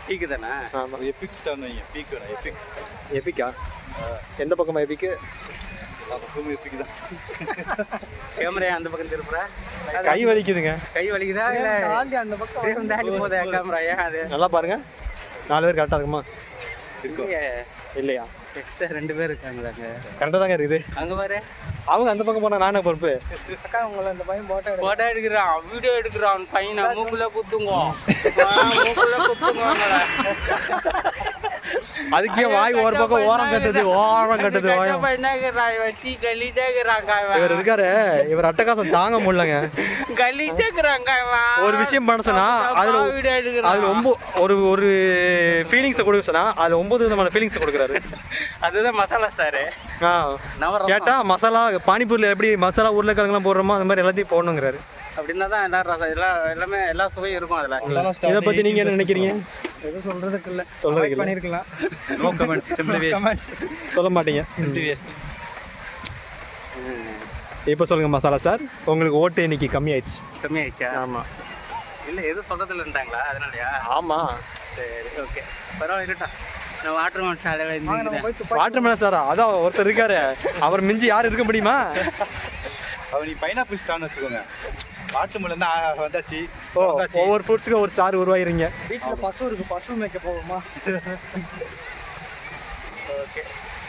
S2: பீக்கு தானே?
S6: ஆமாம்.
S1: எபிக்ஸ் தான் வைங்க. பீக் வேணும். எபிக்ஸ்.
S6: எபிக்கா? எந்த பக்கமா எபிக்கு?
S1: எல்லா பக்கமும் எபிக் தான்.
S2: கேமரா அந்த பக்கம் திருப்புற
S6: கை வலிக்குதுங்க.
S2: கை வலிக்குதா இல்லை
S5: தாண்டி அந்த பக்கம்
S2: தாண்டி போதா கேமரா? ஏன் அது
S6: நல்லா பாருங்க. 4 பேர் கரெக்டாக இருக்குமா? இல்லையா?
S2: எக்ஸ்ட்ரா 2 பேர் இருக்காங்களாங்க.
S6: கரெக்டாக தாங்க இருக்குது.
S2: அங்கே பாரு,
S6: அவங்க அந்த பக்கம் போனால் நானே பொறுப்பு.
S5: அக்கா உங்களை அந்த பையன்
S2: போட்டோ எடுக்கிறான், வீடியோ எடுக்கிறான் பையனை. மூக்குல குத்துங்க, மூக்குல குத்துங்க.
S6: அதுக்கே வாய் ஒரு பக்கம் ஓரம் கட்டுது வாயம்.
S2: வச்சு கலிட்டாக்குறாங்க.
S6: இவர் இருக்காரு, இவர் அட்டகாசம் தாங்க முடியலங்க.
S2: கலிட்டாக்குறாங்க.
S6: ஒரு விஷயம் பண்ண சொன்னா அதுல ஒரு ஃபீலிங்ஸை கொடுக்க சொன்னா அதுல 9 விதமான ஃபீலிங்ஸை கொடுக்குறாரு.
S2: அதுதான் மசாலா ஸ்டாரு.
S6: கேட்டா மசாலா பானிபூரில் எப்படி மசாலா உருளைக்கிழங்குலாம் போடுறோமோ அந்த மாதிரி எல்லாத்தையும் போடணுங்கிறாரு.
S2: அப்படின்னா தான் எல்லாமே எல்லா சுவையும் இருக்கும் அதில்.
S6: இதை பத்தி நீங்க என்ன நினைக்கிறீங்க?
S5: எதுவும் சொல்றதுக்கு இல்லை,
S6: சொல்றதுக்கு
S5: பண்ணிருக்கலாம்.
S1: No comments. Simply waste.
S6: சொல்ல மாட்டீங்க.
S1: Simply waste.
S6: இப்போ சொல்லுங்க மசாலா ஸ்டார், உங்களுக்கு ஓட்டு இன்னைக்கு கம்மியாயிடுச்சு.
S2: கம்மியாயிடுச்சா?
S6: ஆமா.
S2: இல்லை எதுவும் சொல்றது இல்லைன்றாங்களா? அதனாலயா?
S6: ஆமா.
S2: சரி, ஓகே, பரவாயில்ல, இருக்கட்டும். நான் வாட்டர்மேன் சாலை
S6: வாட்டர்மேன் சாரா? அதான் ஒருத்தர் இருக்காரு, அவர் மிஞ்சி யாரும் இருக்க முடியுமா?
S1: அவர் நீ பைனாப்பிள் ஸ்டார்னு வச்சுக்கோங்க. வாட்டர்மெலன் தான் வந்தாச்சு.
S6: ஒவ்வொரு ஃப்ரூட்ஸுக்கும் ஒரு ஸ்டார் உருவாயிருங்க.
S5: பீச்சில் பசு இருக்கு, பசு மேய்க்க போவோமா?
S1: ஓகே,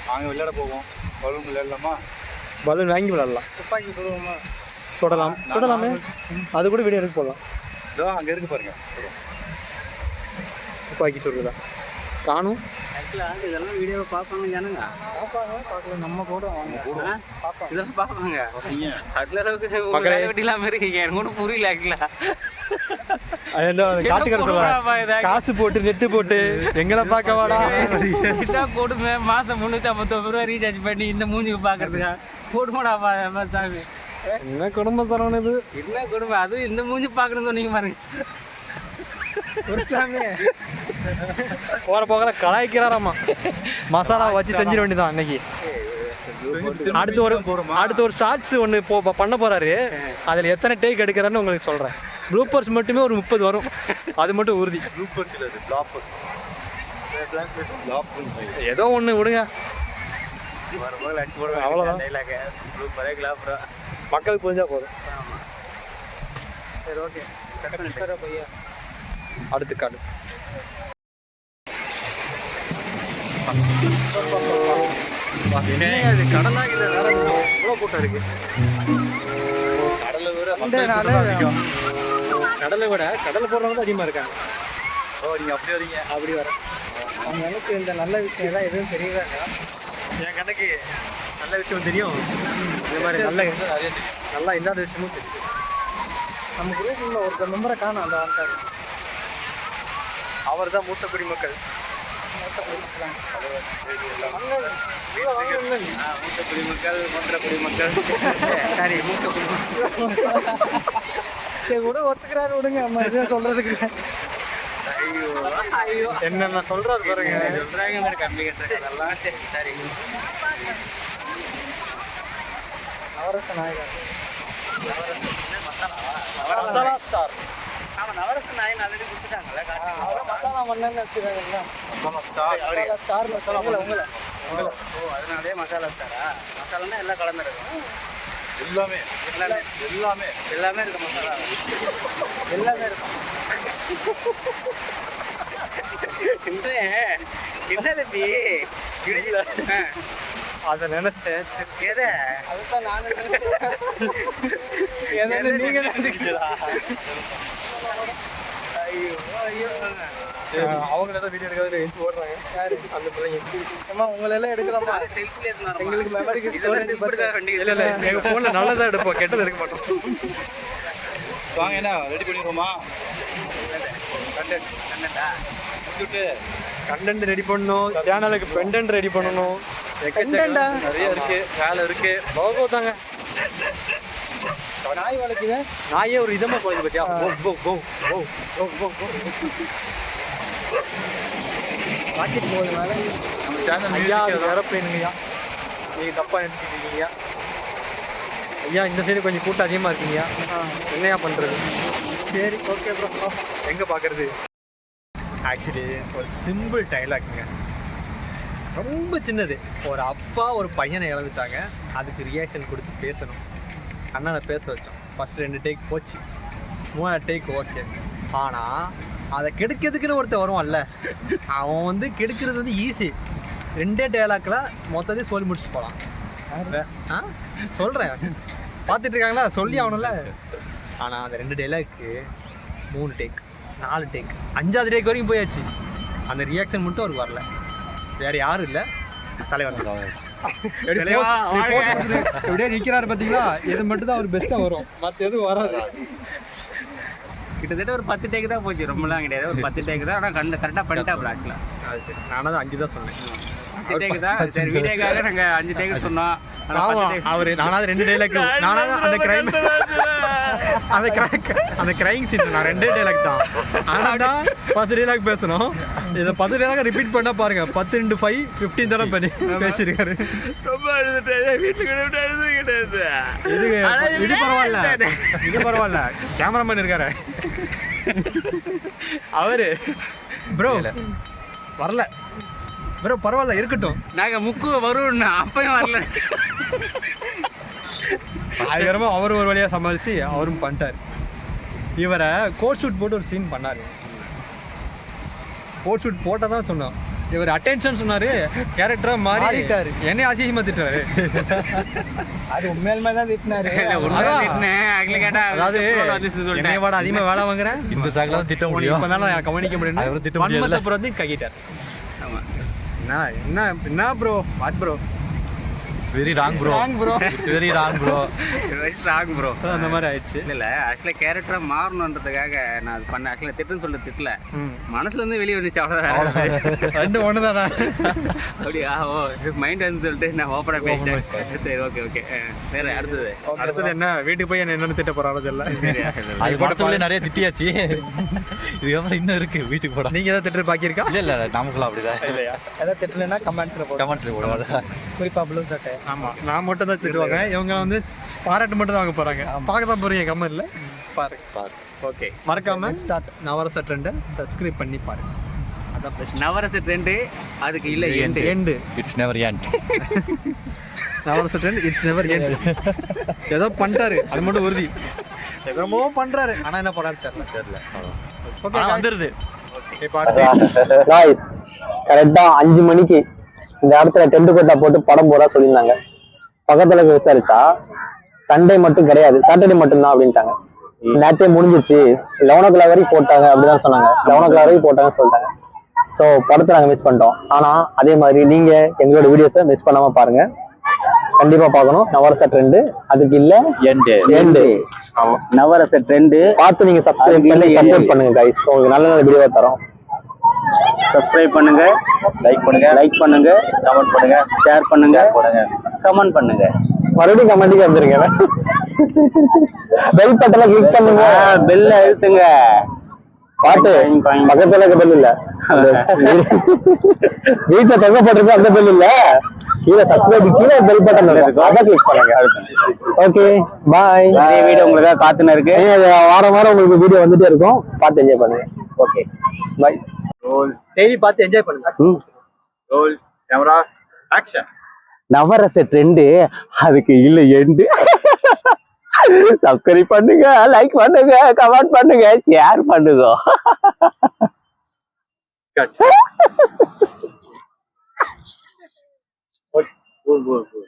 S1: நாங்கள் விளையாட போவோம். பலூன் விளையாடலாமா?
S6: பலூன் வாங்கி விளையாடலாம்.
S5: துப்பாக்கி சுடுவோமா?
S6: சுடலாமே. அது கூட வீடியோ எடுக்க போகலாம்.
S1: இதோ அங்கே இருக்கு பாருங்க.
S6: துப்பாக்கி சுடுறதா காணும்.
S2: ஆக்சுவலாக இதெல்லாம் வீடியோவை பார்ப்பாங்க ஜனங்க.
S5: பார்க்கல, நம்ம கூட
S2: இதெல்லாம் பார்ப்பாங்க. அந்த அளவுக்கு வெட்டிலாம இருக்கீங்க, எனக்கு ஒன்றும் புரியல. ஆக்சுவலா
S6: காசு போட்டு நெட்டு போட்டு எங்களை பார்க்க வாடா.
S2: கொடுமை. மாசம் 359 ரூபா ரீசார்ஜ் பண்ணி இந்த மூஞ்சிக்கு பாக்குறதுக்கா போடுமாடா சாமி.
S6: என்ன குடும்பம் சரவண இது?
S2: என்ன குடும்பம் அது? இந்த மூஞ்சி பாக்கணும்னு சொன்னீங்க பாருங்க.
S5: ஒரு சாமி
S6: போற போகல கலாய்க்கிறாராமா. மசாலா வச்சு செஞ்சிட வேண்டியதான் அன்னைக்கு. அடுத்து ஒரு ஷார்ட்ஸ் ஒன்று பண்ண போறாரு. அதில் எத்தனை டேக் எடுக்கிறாருன்னு உங்களுக்கு சொல்றேன். ப்ளூப்பர்ஸ் மட்டுமே ஒரு 30 வரும், அது மட்டும் உறுதி.
S1: ப்ளூப்பர்ஸ் இல்லை, அது ப்ளாப்பர்.
S6: ஏதோ ஒன்று விடுங்க, அவ்வளோதான். மக்களுக்கு புரிஞ்சா போதும்.
S2: சரி, ஓகே.
S6: அடுத்து காடு கடலாக இல்லை, வேற இவ்வளோ கூட்டம் இருக்கு. கடலை விட கடலை போடுறவங்க அதிகமாக இருக்காங்க.
S1: நீங்கள் அப்படி வரீங்க.
S6: அப்படி வர
S5: அவங்க எனக்கு இந்த நல்ல விஷயம் எல்லாம் எதுவும் தெரியவே இல்லை.
S6: என் கணக்கு நல்ல விஷயம் தெரியும், இந்த மாதிரி நல்லா இல்லாத விஷயமும் தெரியும்.
S5: நம்ம குரூப்ல ஒருத்தர் நம்பரை காணும், அந்த வந்துட்டாரு.
S6: அவர் தான் மூத்த குடிமக்கள்.
S2: மூத்த குடிமக்கள், மற்ற குடிமக்கள். சரி, மூத்த குடிமக்கள்.
S5: சரி கூட ஒத்துக்கிறாரு, விடுங்க. நம்ம எதுவும் சொல்றதுக்கு இல்லை.
S2: ஐயோ,
S6: என்னென்ன சொல்றாரு பாருங்க.
S2: சொல்றாங்க கம்மி கட்டுறாங்க அதெல்லாம். சரி, சரி.
S5: நவரச நாயகர்,
S6: மசாலா ஸ்டார்.
S2: ஆமா, நவரச நாயன் ஆல்ரெடி கொடுத்துட்டாங்கல்ல.
S5: மசாலா மன்னன்னு வச்சுருக்காங்கல்ல. ஸ்டார் மசாலா உங்களை.
S2: ஓ, அதனாலே மசாலா ஸ்டாரா? மசாலான்னா எல்லாம் கலந்துருக்கும்.
S1: எல்லாமே
S2: எல்லாமே இருக்கு. மசாலா
S5: எல்லாமே இருக்கும்.
S2: என்ன தம்பி
S6: அதை நினைச்சேன்.
S2: எதை?
S5: அதுதான் நானும்
S2: நீங்க நினைச்சுக்கிட்டா? ஐயோ ஐயோ.
S6: அவங்க ஏதோ வீடியோ எடுக்காத எழுந்து ஓடுறாங்க. யாரு அந்த பிள்ளைங்க?
S5: அம்மா உங்களெல்லாம் எடுக்கிறோமா?
S2: செல்ஃபில எடுத்து
S5: எங்களுக்கு மெமரிக்கு
S6: இல்ல இல்ல, எங்க போன்ல நல்லதா எடுப்போம், கெட்டது எடுக்க மாட்டோம்.
S1: வாங்க, என்ன ரெடி பண்ணிடுவோமா?
S6: கண்டென்ட் ரெடி பண்ணணும், சேனலுக்கு பெண்டன்ட் ரெடி பண்ணணும்.
S5: Content-ஆ?
S6: நிறைய இருக்கு, வேலை இருக்கு. போதாங்க.
S5: நாய் வளர்க்குது.
S6: நாயே ஒரு இதமா போகுது பத்தியா?
S5: ராக்கெட் போகுது மேலே.
S6: ஐயா, அது ஏரோப்ளேனுங்கய்யா. நீங்கள் தப்பாக நினச்சிட்டு இருக்கீங்க. ஐயா இந்த சைடு கொஞ்சம் கூட்டம் அதிகமாக இருக்கீங்க. என்னையா பண்ணுறது? சரி ஓகே ப்ரோ, எங்கே பார்க்குறது? ஆக்சுவலி ஒரு சிம்பிள் டைலாக்குங்க, ரொம்ப சின்னது. ஒரு அப்பா ஒரு பையனை இழந்துட்டாங்க, அதுக்கு ரியாக்ஷன் கொடுத்து பேசணும். அண்ணனை பேச வச்சோம். ஃபஸ்ட் 2 டேக் போச்சு, 3 டேக் ஓகே. ஆனால் அதை கெடுக்கிறதுக்குன்னு ஒருத்தர் வருவான்ல, அவன் வந்து கெடுக்கிறது வந்து ஈஸி. 2 டைலாக்கில் மொத்தத்தையும் சொல்லி முடிச்சுட்டு போகலாம். சொல்கிறேன், பார்த்துட்டு இருக்காங்களா, சொல்லி ஆகணும்ல. ஆனால் அந்த 2 டைலாக்கு 3 டேக் 4 டேக் 5வது டேக் வரைக்கும் போயாச்சு. அந்த ரியாக்ஷன் மட்டும் அவருக்கு வரல. வேறு யாரும் இல்லை, தலைவர் எப்படியே நிற்கிறாரு பார்த்தீங்களா? இது மட்டும் தான் அவர் பெஸ்ட்டாக வரும், மற்ற எதுவும் வராது.
S2: கிட்டத்தட்ட ஒரு 10 டேக் தான் போச்சு, ரொம்பலாம் கிடையாது. ஒரு 10 டேக் தான். ஆனால் கரெக்டாக பண்ணிட்டாப்ல ஆக்சுவலாக.
S6: அது சரி, நானும் தான் 5 தான் சொன்னேன்.
S2: 10 டேக் தான். சரி, வீடியோக்காக நாங்கள் 5 டேக் சொன்னோம்.
S6: அவர் நானாவது 2 டைலாக், நானாவது அந்த கிரைம் சீன் நான் 2 டைலாக் தான். ஆனால் தான் 10 டைலாக் பேசணும். இதை 10 டைலாக் ரிப்பீட் பண்ணா பாருங்க, 10 × 5 15 தடவை பண்ணி பேசியிருக்காரு.
S2: ரொம்ப வீட்டுக்கு கிடையாது.
S6: இது பரவாயில்ல, இது பரவாயில்ல. கேமராமேன் இருக்காரு அவரு. ப்ரோ வரல ப்ரோ, பரவாயில்ல இருக்கட்டும்.
S2: நாங்கள் முக்கு வருவோம்னா அப்பயும் வரல.
S6: அதுக்கப்புறமா அவர் ஒரு வழியாக சமாளித்து அவரும் பண்ணிட்டார். இவரை கோட் ஷூட் போட்டு ஒரு சீன் பண்ணார். கோட் ஷூட் போட்டால் தான் சொன்னோம். இவர் அட்டென்ஷன் சொன்னார், கேரக்டராக மாறிட்டார். என்னையும் அசிங்கமாக திட்டுறாரு.
S5: அது உண்மையிலுமே தான் திட்டினாரு.
S6: அதாவது என்னைய வாட அதிகமாக வேலை வாங்குறேன், இந்த சாக்கில் தான் திட்ட முடியும். இப்போ தான் நான் கவனிக்க முடியும். திட்ட முடியும். அப்புறம் வந்து கையிட்டார்.
S2: ஆமாம்.
S6: என்ன bro, what bro,
S4: very wrong bro, it's very wrong bro,
S2: wrong bro.
S6: அந்த மாதிரி ஆயிடுச்சு.
S2: இல்லை ஆக்சுவலாக கேரக்டராக மாறணுன்றதுக்காக நான் அது பண்ணேன். ஆக்சுவலாக திட்டுன்னு சொல்ல திட்டல, மனசுலேருந்து வெளியே வந்துச்சு, அவ்வளோதான்.
S6: 2 ஒன்று தானே.
S2: அப்படியா? ஓ, மைண்ட் வந்து சொல்லிட்டு நான் ஓப்பனாக பேசிட்டேன். சரி ஓகே ஓகே. வேறு அடுத்தது
S6: என்ன, வீட்டுக்கு போய் என்னென்னு திட்ட போகிறாரோ தெரியல.
S4: அது படத்துல நிறைய திட்டியாச்சு, இதுக்கப்புறம் இன்னும் இருக்கு வீட்டுக்கு போட.
S6: நீங்கள் ஏதாவது திட்டு பாக்கி இருக்கா?
S4: இல்லை நமக்குலாம் அப்படிதான்.
S6: இல்லையா?
S5: ஏதாவது திட்டலைன்னா கமெண்ட்ஸில்
S4: போடுவாங்க.
S5: குறிப்பாக ப்ளூ சட்டை.
S6: ஆமாம், நான் மட்டும் தான் திட்டுவாங்க. இவங்க வந்து பாராட்டு மட்டும் தான் வாங்க போகிறாங்க. பார்க்க தான் போகிறீங்க கமெண்ட்ல பாருங்க.
S2: ஓகே,
S6: மறக்காம நவரச ட்ரெண்டை சப்ஸ்கிரைப் பண்ணி பாருங்க. அதான் பெஸ்ட்.
S2: நவரச ட்ரெண்டு, அதுக்கு இல்லை
S6: end.
S4: It's never end.
S6: Navarasa trend, it's never end. ஏதோ பண்ணிட்டாரு, அது மட்டும் உறுதி. எதோ பண்ணுறாரு, ஆனால் என்ன பண்ணாரு தெரியல. ஓகே, வந்துடுது.
S5: கரெக்டாக 5 மணிக்கு இந்த இடத்துல டென்ட் கோட்டா போட்டு படம் போறா சொல்லியிருந்தாங்க. பக்கத்துல விசாரிச்சா சண்டே மட்டும் கிடையாது, சாட்டர்டே மட்டும்தான் அப்படின்ட்டாங்க. நேற்றே முடிஞ்சிச்சு, 11 o'clock வரைக்கும் போட்டாங்க அப்படிதான் சொன்னாங்க. 11 o'clock வரைக்கும் போட்டாங்கன்னு சொல்லிட்டாங்க. ஸோ படத்தை நாங்கள் மிஸ் பண்ணிட்டோம். ஆனால் அதே மாதிரி நீங்க எங்களோட வீடியோஸை மிஸ் பண்ணாம பாருங்க, கண்டிப்பா பார்க்கணும். நவரச ட்ரெண்டு, அதுக்கு இல்ல எண்டு.
S3: நவரச ட்ரெண்டு
S5: பார்த்து நீங்க சப்ஸ்கிரைப் பண்ணி சப்போர்ட் பண்ணுங்க கைஸ். உங்களுக்கு நல்ல நல்ல வீடியோ தரோம்.
S3: சப்ஸ்கிரைப் பண்ணுங்க, லைக் பண்ணுங்க, கமெண்ட் பண்ணுங்க, ஷேர் பண்ணுங்க, கமெண்ட் பண்ணுங்க.
S5: மறுபடியும் கமெண்ட்டுக்கு வந்துருங்க. பெல் பட்டனை கிளிக் பண்ணுங்க,
S3: பெல்ல அழுத்துங்க.
S5: பாட்டு பக்கத்துல இருக்க பெல் இல்ல, வீட்டுல தொங்க போட்டிருக்க அந்த பெல் இல்ல, கீழே சப்ஸ்கிரைப் கீழே பெல் பட்டன் இருக்கும், அதை கிளிக் பண்ணுங்க. Okay bye.
S3: நிறைய வீடியோ உங்களுக்காக காத்துன்னு இருக்கு.
S5: வாரம் வாரம் உங்களுக்கு வீடியோ வந்துட்டே இருக்கும், பார்த்து என்ஜாய் பண்ணுங்க.
S3: Okay
S5: bye.
S6: டெய்லி பார்த்து என்ஜாய் பண்ணுங்க.
S2: Role camera action.
S3: நவரச ட்ரெண்டு, அதுக்கு இல்ல எண்டு. சப்ஸ்கிரைப் பண்ணுங்க, லைக் பண்ணுங்க, கமெண்ட் பண்ணுங்க, ஷேர் பண்ணுங்க.